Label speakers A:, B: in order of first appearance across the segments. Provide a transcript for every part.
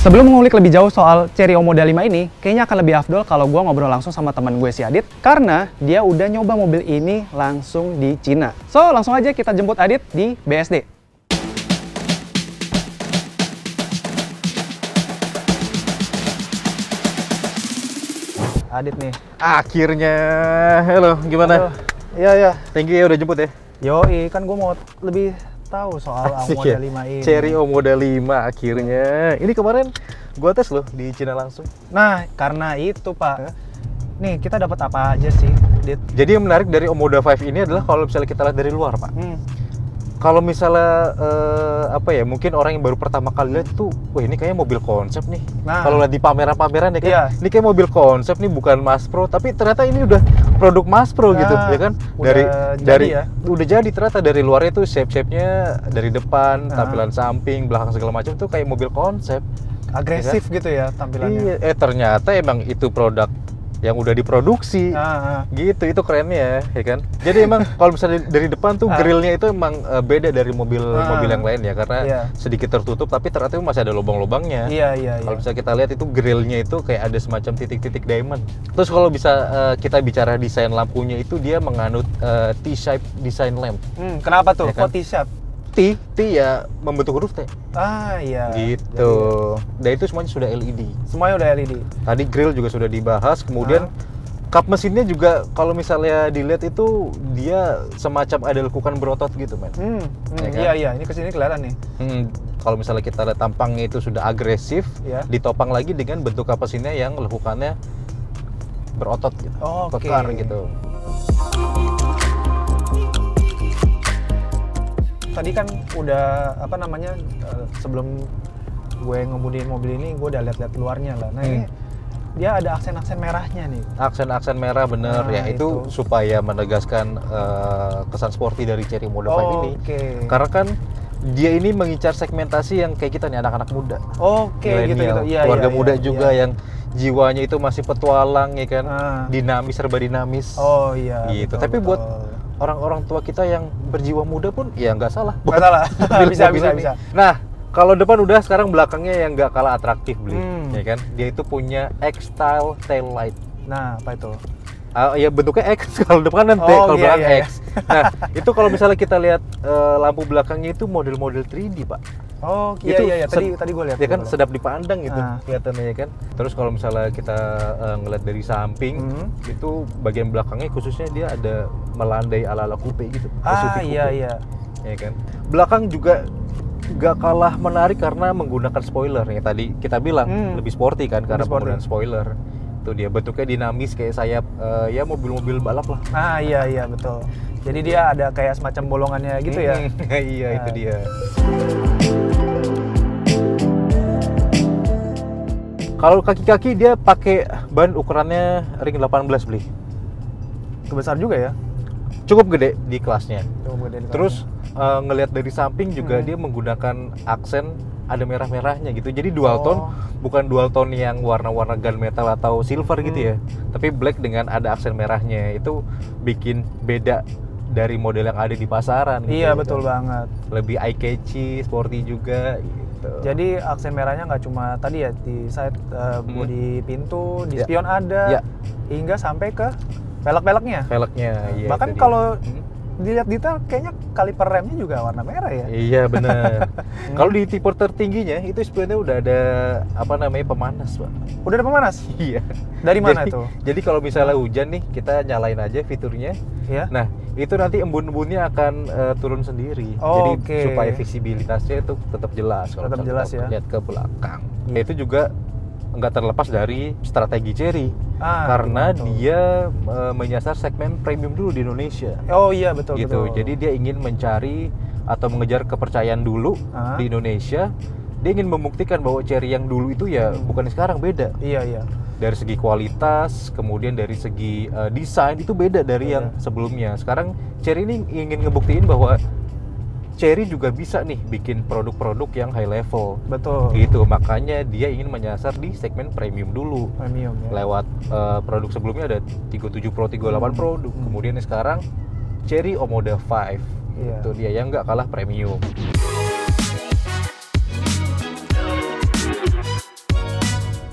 A: Sebelum mengulik lebih jauh soal Chery Omoda 5 ini, kayaknya akan lebih afdol kalau gue ngobrol langsung sama teman gue si Adit, karena dia udah nyoba mobil ini langsung di Cina. So, langsung aja kita jemput Adit di BSD. Adit nih.
B: Akhirnya, halo, gimana?
A: Iya.
B: Thank you ya udah jemput ya.
A: Yoi, kan gue mau lebih tahu soal Omoda 5 ini.
B: Chery Omoda 5 akhirnya. Ini kemarin gua tes loh di Cina langsung.
A: Nah, karena itu Pak. Nih, kita dapat apa aja sih, Dit?
B: Jadi yang menarik dari Omoda 5 ini adalah kalau misalnya kita lihat dari luar, Pak. Kalau misalnya mungkin orang yang baru pertama kali lihat tuh, wah ini kayaknya mobil konsep nih.
A: Nah,
B: kalau lihat di pameran-pameran ya kan,
A: iya.
B: Ini kayak mobil konsep nih, bukan mass pro, tapi ternyata ini udah produk mass pro gitu, ya kan? Udah jadi ternyata dari luarnya tuh shape-nya dari depan, tampilan samping, belakang segala macam tuh kayak mobil konsep.
A: Agresif
B: ya kan?
A: gitu ya tampilannya.
B: Iya, ternyata emang itu produk yang udah diproduksi, gitu, itu kerennya ya kan. Jadi emang kalau misalnya dari depan tuh grillnya itu emang beda dari mobil yang lain ya, karena sedikit tertutup tapi ternyata masih ada lubang-lubangnya.
A: Iya.
B: Kalau misalnya kita lihat itu grillnya itu kayak ada semacam titik-titik diamond. Terus kalau bisa kita bicara desain lampunya itu dia menganut T-shape design lamp.
A: Kenapa tuh?
B: Ya kan?
A: Kok T-shape?
B: T ya membentuk huruf T.
A: Iya.
B: Gitu. Dan itu semuanya sudah LED.
A: Semuanya udah LED.
B: Tadi grill juga sudah dibahas, kemudian kap mesinnya juga kalau misalnya dilihat itu dia semacam ada lekukan berotot gitu, men.
A: Ya kan? Iya, ini kesini kelihatan nih.
B: Kalau misalnya kita lihat tampangnya itu sudah agresif, ditopang lagi dengan bentuk kap mesinnya yang lekukannya berotot gitu, kekar gitu.
A: Tadi kan udah sebelum gue ngemudiin mobil ini gue udah lihat-lihat luarnya lah. Nah ini dia ada aksen-aksen merahnya nih.
B: Aksen-aksen merah bener ya, itu supaya menegaskan kesan sporty dari Chery Omoda 5 ini. Karena kan dia ini mengincar segmentasi yang kayak kita nih, anak-anak muda.
A: Gitu.
B: Keluarga muda juga yang jiwanya itu masih petualang ya kan, dinamis, serba dinamis. Gitu. Tapi buat orang-orang tua kita yang berjiwa muda pun ya nggak salah.
A: Nggak salah. bisa.
B: Nah, kalau depan udah, sekarang belakangnya yang nggak kalah atraktif beli, ya kan? Dia itu punya X-Style tail light.
A: Nah, apa itu?
B: Ya bentuknya X, kalau depan kan T, kalau belakang X. Nah, itu kalau misalnya kita lihat lampu belakangnya itu model-model 3D, Pak.
A: Iya. Tadi gue lihat.
B: Ya kan, sedap dipandang gitu kelihatannya ya kan. Terus kalau misalnya kita ngeliat dari samping, itu bagian belakangnya khususnya dia ada melandai ala-ala coupe gitu.
A: Iya.
B: Ya kan. Belakang juga gak kalah menarik karena menggunakan spoiler ya, tadi kita bilang lebih sporty kan karena penggunaan spoiler. Itu dia bentuknya dinamis kayak sayap ya mobil-mobil balap lah.
A: Iya betul. Jadi dia ada kayak semacam bolongannya gitu ya.
B: Iya, itu dia. Kalau kaki-kaki dia pakai ban ukurannya ring 18 beli.
A: Besar juga ya.
B: Cukup gede di kelasnya. Terus ngelihat dari samping juga dia menggunakan aksen ada merah-merahnya gitu. Jadi dual tone, bukan dual tone yang warna-warna gunmetal atau silver gitu ya. Tapi black dengan ada aksen merahnya. Itu bikin beda dari model yang ada di pasaran.
A: Iya, betul banget.
B: Lebih eye catchy, sporty juga gitu.
A: Jadi aksen merahnya nggak cuma tadi ya di side bodi pintu, di spion ada, hingga sampai ke velg-velgnya.
B: Iya.
A: Bahkan kalau dilihat detail kayaknya kaliper remnya juga warna merah ya.
B: Iya benar. Kalau di tipe tertingginya itu sebenarnya udah ada pemanas, Pak.
A: Udah ada pemanas?
B: Iya.
A: Dari mana tuh?
B: Jadi kalau misalnya hujan nih, kita nyalain aja fiturnya.
A: Iya.
B: Nah, itu nanti embun-embunnya akan turun sendiri. Jadi supaya visibilitasnya itu tetap jelas kalau lihat ke belakang. Itu juga nggak terlepas dari strategi Chery karena dia menyasar segmen premium dulu di Indonesia.
A: Betul.
B: Jadi dia ingin mencari atau mengejar kepercayaan dulu di Indonesia. Dia ingin membuktikan bahwa Chery yang dulu itu ya bukan sekarang, beda.
A: Iya.
B: Dari segi kualitas, kemudian dari segi desain itu beda dari yang sebelumnya. Sekarang Chery ini ingin ngebuktiin bahwa Chery juga bisa nih bikin produk-produk yang high level.
A: Betul.
B: Gitu, makanya dia ingin menyasar di segmen premium dulu.
A: Premium ya.
B: Lewat produk sebelumnya ada 37 Pro, 38 Pro. Kemudian sekarang Chery Omoda 5. Itu dia yang nggak kalah premium.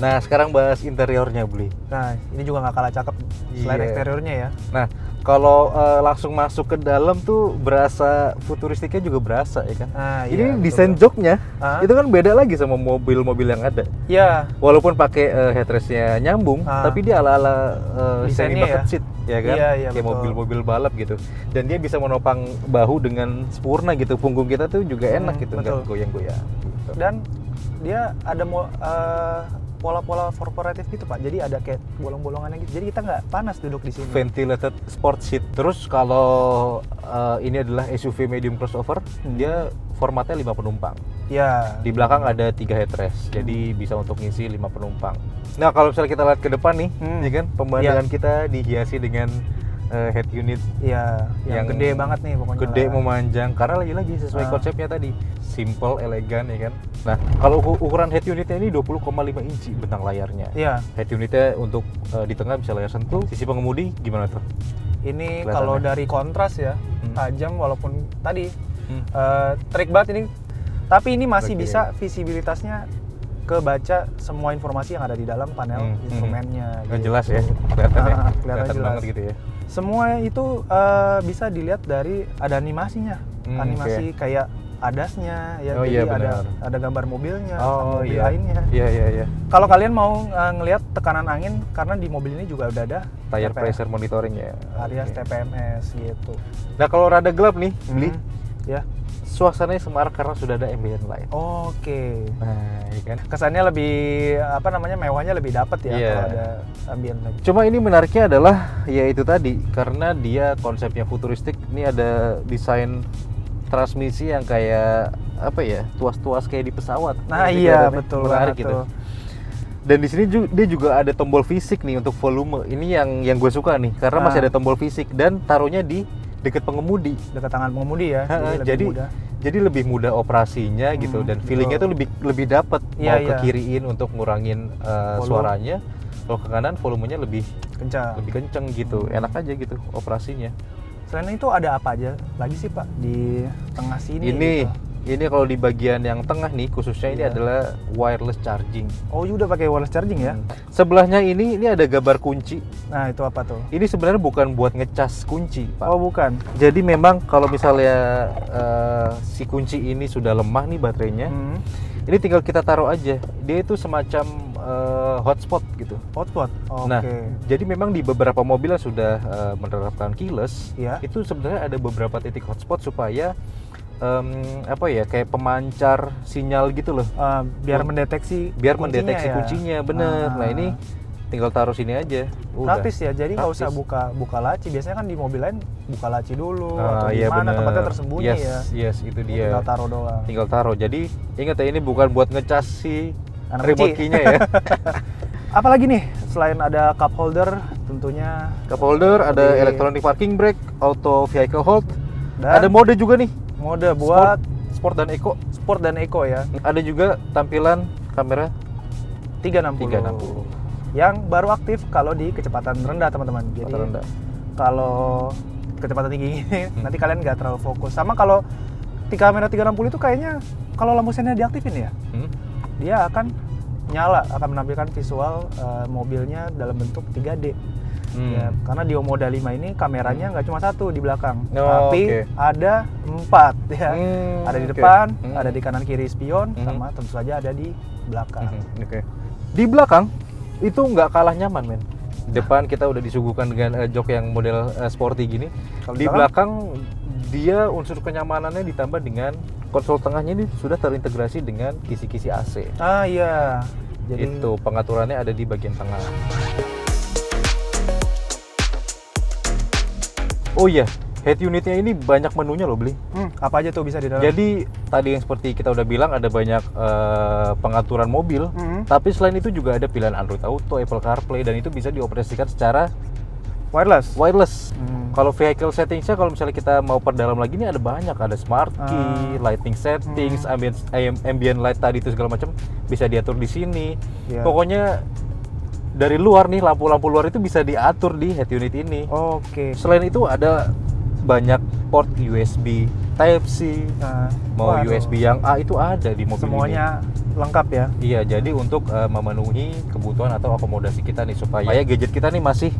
B: Nah, sekarang bahas interiornya, Bli.
A: Nah, ini juga nggak kalah cakep selain
B: Iya.
A: eksteriornya ya.
B: Nah, kalau langsung masuk ke dalam tuh berasa futuristiknya juga berasa ya kan.
A: Nah,
B: Ini
A: iya,
B: desain
A: betul.
B: joknya itu kan beda lagi sama mobil-mobil yang ada.
A: Ya,
B: Walaupun pakai headrestnya nyambung, tapi dia ala-ala semi
A: Desainnya
B: bucket
A: ya?
B: seat ya kan.
A: Iya, iya,
B: Kayak
A: betul.
B: mobil-mobil balap gitu. Dan dia bisa menopang bahu dengan sempurna gitu. Punggung kita tuh juga enak gitu,
A: betul.
B: nggak goyang-goyang. Gitu.
A: dan dia ada pola-pola korporatif gitu Pak. Jadi ada kayak bolong-bolongannya gitu. Jadi kita nggak panas duduk di sini.
B: Ventilated sport seat. Terus kalau ini adalah SUV medium crossover, dia formatnya 5 penumpang.
A: Ya.
B: Di belakang ada 3 headrest, jadi bisa untuk ngisi 5 penumpang. Nah, kalau misalnya kita lihat ke depan nih, ya kan, pemandangan kita dihiasi dengan head unit
A: Iya, yang gede banget nih pokoknya.
B: gede
A: lah.
B: memanjang, karena lagi-lagi sesuai konsepnya tadi, simple, elegan ya kan. Nah, kalau ukuran head unitnya ini 20,5 inci bentang layarnya.
A: Iya.
B: Head unitnya untuk di tengah bisa layar sentuh. Sisi pengemudi gimana tuh?
A: Ini
B: Kelihatannya.
A: kalau dari kontras ya, tajam walaupun tadi trik banget ini. Tapi ini masih
B: Oke.
A: bisa visibilitasnya kebaca semua informasi yang ada di dalam panel instrumennya.
B: Nggak
A: gitu.
B: jelas ya, kelihatannya,
A: Kelihatan jelas.
B: banget gitu ya.
A: Semua itu bisa dilihat dari ada animasinya, animasi kayak adasnya ya,
B: Oh,
A: jadi
B: iya, benar.
A: ada gambar mobilnya sama
B: Oh
A: mobil
B: iya,
A: lainnya.
B: iya.
A: Kalau kalian mau ngelihat tekanan angin, karena di mobil ini juga udah ada
B: Tire pressure monitoring ya.
A: alias
B: Oke.
A: TPMS gitu.
B: Nah, kalau rada gelap nih, Bli,
A: Ya.
B: suasananya semarak karena sudah ada ambient light.
A: Oke.
B: Nah, iya kan.
A: Kesannya lebih mewahnya lebih dapat ya
B: Iya.
A: kalau ada ambient light.
B: Cuma ini menariknya adalah ya itu tadi, karena dia konsepnya futuristik. Ini ada desain transmisi yang kayak apa ya, tuas-tuas kayak di pesawat.
A: Nah,
B: Ini
A: iya,
B: kelihatannya
A: betul
B: menarik
A: banget
B: gitu.
A: tuh.
B: Dan di sini dia juga ada tombol fisik nih untuk volume. Ini yang gue suka nih, karena masih ada tombol fisik dan taruhnya di dekat pengemudi.
A: Dekat tangan pengemudi ya.
B: Jadi
A: lebih mudah.
B: jadi lebih mudah operasinya gitu, dan feelingnya tuh lebih dapat.
A: Iya,
B: Mau ke
A: iya.
B: kiriin untuk ngurangin suaranya, kalau ke kanan volumenya lebih
A: Kencang.
B: kenceng gitu. Enak aja gitu operasinya.
A: Selain itu ada apa aja lagi sih Pak di tengah sini?
B: Ini kalau di bagian yang tengah nih khususnya ini adalah wireless charging.
A: Oh, udah pakai wireless charging ya?
B: Sebelahnya ini ada gambar kunci.
A: Nah, itu apa tuh?
B: Ini sebenarnya bukan buat ngecas kunci, Pak.
A: Oh, bukan.
B: Jadi memang kalau misalnya si kunci ini sudah lemah nih baterainya, ini tinggal kita taruh aja. Dia itu semacam hotspot gitu.
A: Hotspot. Oke.
B: Nah, jadi memang di beberapa mobil yang sudah menerapkan keyless,
A: Iya.
B: itu sebenarnya ada beberapa titik hotspot supaya kayak pemancar sinyal gitu loh.
A: Biar mendeteksi
B: Kuncinya, bener. Nah, ini tinggal taruh sini aja. Udah.
A: praktis ya, jadi nggak usah
B: Praktis.
A: buka laci. Biasanya kan di mobil lain buka laci dulu atau
B: Iya,
A: di mana
B: bener.
A: tempatnya tersembunyi
B: Yes,
A: ya.
B: Yes, itu dia.
A: Tinggal taruh doang.
B: Tinggal taruh. Jadi ingat ya, ini bukan buat ngecas si
A: Anak
B: remote
A: kecil.
B: key-nya ya.
A: Apalagi nih selain ada cup holder tentunya
B: Cup holder, ada
A: Di-
B: electronic parking brake, auto vehicle hold,
A: dan
B: ada mode juga nih,
A: mode buat
B: sport dan eco.
A: sport dan eco ya.
B: Ada juga tampilan kamera
A: 360.
B: 360.
A: Yang baru aktif kalau di kecepatan rendah teman-teman. Jadi
B: Kecepatan rendah.
A: kalau kecepatan tinggi ini nanti kalian nggak terlalu fokus. Sama kalau di kamera 360 itu kayaknya kalau lampu sennya diaktifin ya, dia akan nyala, akan menampilkan visual mobilnya dalam bentuk 3D. Ya, karena di Omoda 5 ini kameranya nggak cuma satu di belakang, tapi
B: oke.
A: ada 4 ya. Ada di
B: oke.
A: depan, ada di kanan kiri spion, sama tentu saja ada di belakang.
B: Oke. Di belakang itu nggak kalah nyaman, men. Di depan kita udah disuguhkan dengan jok yang model sporty gini.
A: Kalau
B: Di belakang dia unsur kenyamanannya ditambah dengan konsol tengahnya ini sudah terintegrasi dengan kisi-kisi AC.
A: Ah iya. Jadi
B: Itu pengaturannya ada di bagian tengah. Oh iya, head unitnya ini banyak menunya loh, Bli.
A: apa aja tuh bisa di dalam?
B: Jadi tadi yang seperti kita udah bilang ada banyak pengaturan mobil, tapi selain itu juga ada pilihan Android Auto, Apple CarPlay, dan itu bisa dioperasikan secara wireless. Kalau vehicle settingsnya, kalau misalnya kita mau perdalam lagi, ini ada banyak, ada smart key, lighting settings, ambient light tadi itu segala macam bisa diatur di sini.
A: Iya.
B: Pokoknya dari luar nih, lampu-lampu luar itu bisa diatur di head unit ini.
A: Oke.
B: Selain itu ada banyak port USB Type C, mau
A: waduh.
B: USB yang A itu ada di mobil
A: Semuanya lengkap ya.
B: Iya, jadi untuk memenuhi kebutuhan atau akomodasi kita nih supaya gadget kita nih masih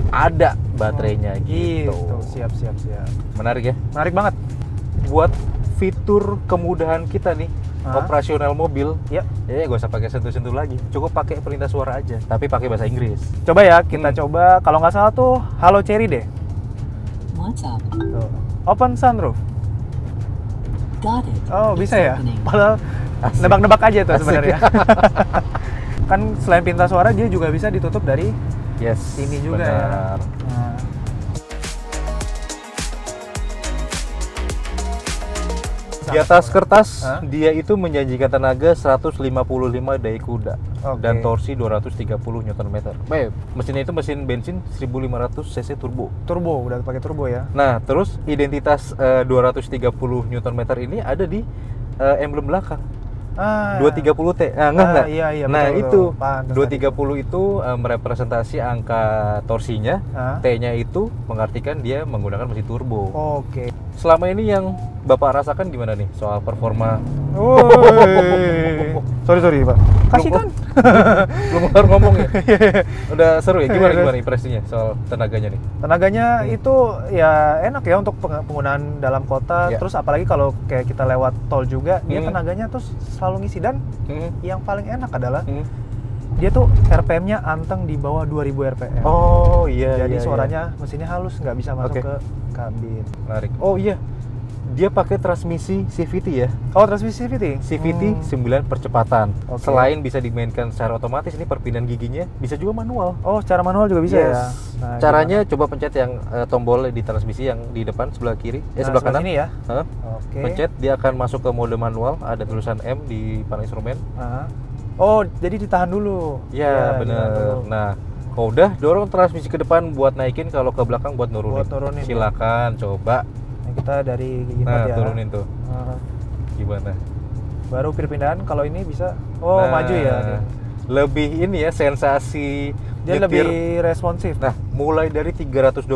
B: ada baterainya gitu.
A: Siap.
B: Menarik ya?
A: Menarik banget.
B: Buat fitur kemudahan kita nih, operasional mobil, ya gak usah pakai sentuh-sentuh lagi, cukup pakai perintah suara aja, tapi pakai bahasa Inggris.
A: Coba ya, kita coba. Kalau nggak salah tuh Halo Cherry deh.
C: What's up?
A: Tuh. Open sunroof.
C: Got it.
A: Oh, bisa
C: It's
A: ya?
C: opening.
A: Padahal
B: Asik.
A: nebak-nebak aja tuh
B: Asik.
A: sebenarnya. Kan selain pinta suara, dia juga bisa ditutup dari sini juga
B: benar.
A: ya. Nah.
B: Di atas kertas, dia itu menjanjikan tenaga 155 daya kuda dan torsi 230 Nm. Mesinnya itu mesin bensin 1500 cc turbo.
A: Turbo, udah pakai turbo ya.
B: Nah, terus identitas 230 Nm ini ada di emblem belakang. 230T. Enggak.
A: Iya,
B: nah,
A: betul,
B: itu 230 itu merepresentasi angka torsinya. T-nya itu mengartikan dia menggunakan mesin turbo.
A: Oke.
B: Selama ini yang Bapak rasakan gimana nih soal performa?
A: Sorry Pak. Kasih kan?
B: Belum kelar ngomong ya? Udah seru ya? Gimana impresinya soal tenaganya nih?
A: Tenaganya itu ya enak ya untuk penggunaan dalam kota. Terus apalagi kalau kayak kita lewat tol juga, dia tenaganya tuh selalu ngisi. Dan yang paling enak adalah dia tuh RPM-nya anteng di bawah 2000 RPM.
B: Oh iya.
A: Jadi suaranya mesinnya halus, nggak bisa masuk ke kabin.
B: Menarik. Oh iya, dia pakai transmisi CVT ya?
A: Oh, transmisi CVT?
B: CVT 9 percepatan. Selain bisa dimainkan secara otomatis, ini perpindahan giginya bisa juga manual.
A: Oh, secara manual juga bisa ya?
B: Nah, caranya coba pencet yang tombol di transmisi yang di depan sebelah kiri, sebelah kanan.
A: Ini ya?
B: Pencet, dia akan masuk ke mode manual, ada tulisan M di panel instrumen.
A: Oh, jadi ditahan dulu?
B: Ya, bener. Nah, kalau udah, dorong transmisi ke depan buat naikin, kalau ke belakang buat nurunin. Silakan coba.
A: Kita dari gigi 4 ya.
B: Turunin tuh. Gimana?
A: Baru perpindahan kalau ini bisa. Oh, maju ya.
B: Lebih ini ya, sensasi
A: dia nyetir. Lebih responsif.
B: Nah, mulai dari 329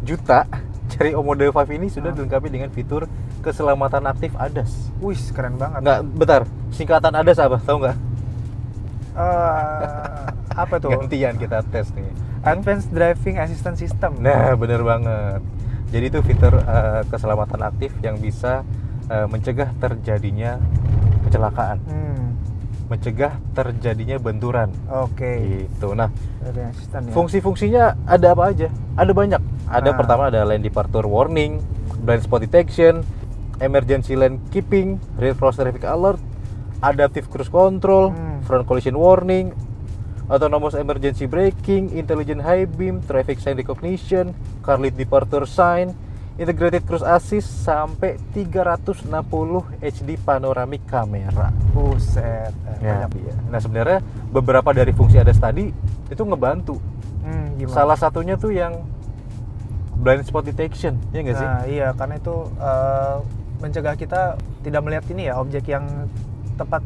B: juta dari Omoda 5 ini sudah dilengkapi dengan fitur keselamatan aktif ADAS.
A: Wih, keren banget.
B: Nggak, bentar. Singkatan ADAS apa? Tahu nggak?
A: Apa tuh?
B: Gantian kita tes nih.
A: Advanced Driving Assistance System.
B: Nah, bener banget. Jadi itu fitur keselamatan aktif yang bisa mencegah terjadinya kecelakaan, mencegah terjadinya benturan. Gitu. Nah, fungsi-fungsinya ada apa aja? Ada banyak. Ada pertama ada lane departure warning, blind spot detection, emergency lane keeping, rear cross traffic alert, adaptive cruise control, front collision warning, autonomous emergency braking, intelligent high beam, traffic sign recognition, car lead departure sign, integrated cruise assist, sampai 360 HD panoramic camera.
A: Buset.
B: Nah, sebenarnya beberapa dari fungsi ADAS tadi itu ngebantu. Salah satunya tuh yang blind spot detection, ya nggak sih?
A: Nah, iya, karena itu mencegah kita tidak melihat ini ya, objek yang tepat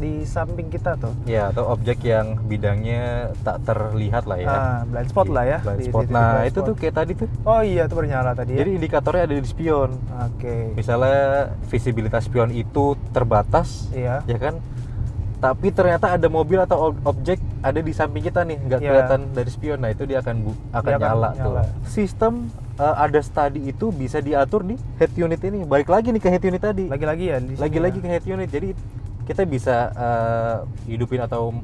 A: di samping kita tuh.
B: Ya, atau objek yang bidangnya tak terlihat lah ya.
A: Blind spot lah ya.
B: Blind spot. Nah, itu tuh kayak tadi tuh.
A: Oh iya, itu bernyala tadi ya.
B: Jadi indikatornya ada di spion. Misalnya visibilitas spion itu terbatas, ya kan? Tapi ternyata ada mobil atau objek ada di samping kita nih, nggak kelihatan dari spion. Nah, itu dia akan nyala tuh. Sistem ADAS tadi itu bisa diatur di head unit ini. Balik lagi nih ke head unit tadi.
A: Lagi-lagi ya di sini.
B: Lagi-lagi ke head unit. Jadi kita bisa hidupin atau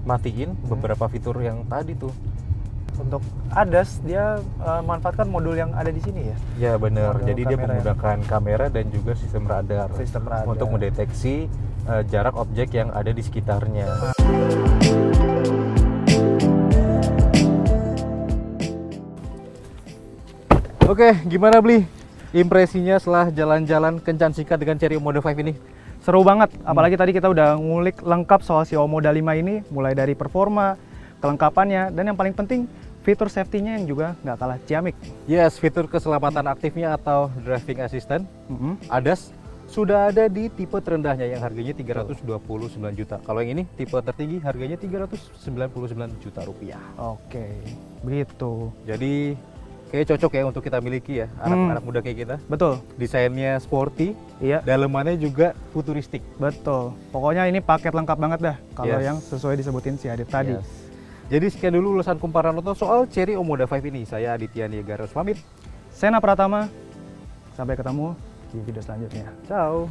B: matiin beberapa fitur yang tadi tuh.
A: Untuk ADAS dia memanfaatkan modul yang ada di sini ya.
B: Ya benar. Jadi dia menggunakan kamera dan juga sistem radar untuk mendeteksi jarak objek yang ada di sekitarnya. Oke, gimana Bli? Impresinya setelah jalan-jalan kencan singkat dengan Cherry Omoda 5 ini?
A: Seru banget, apalagi tadi kita udah ngulik lengkap soal si Omoda 5 ini, mulai dari performa, kelengkapannya, dan yang paling penting fitur safety-nya yang juga nggak kalah ciamik.
B: Yes, fitur keselamatan aktifnya atau driving assistant ADAS sudah ada di tipe terendahnya yang harganya 329 juta. Kalau yang ini tipe tertinggi harganya 399 juta rupiah.
A: Oke, begitu.
B: Jadi Kayaknya cocok ya untuk kita miliki ya, anak-anak muda kayak kita.
A: Betul.
B: Desainnya sporty,
A: Iya.
B: dalemannya juga futuristik.
A: Betul. Pokoknya ini paket lengkap banget dah kalau
B: Yes.
A: yang sesuai disebutin si Adit tadi.
B: Yes. Jadi sekian dulu ulasan kumparan nonton soal Chery Omoda 5 ini. Saya Aditya Niagaros pamit.
A: Sena Pratama. Sampai ketemu di video selanjutnya. Ciao.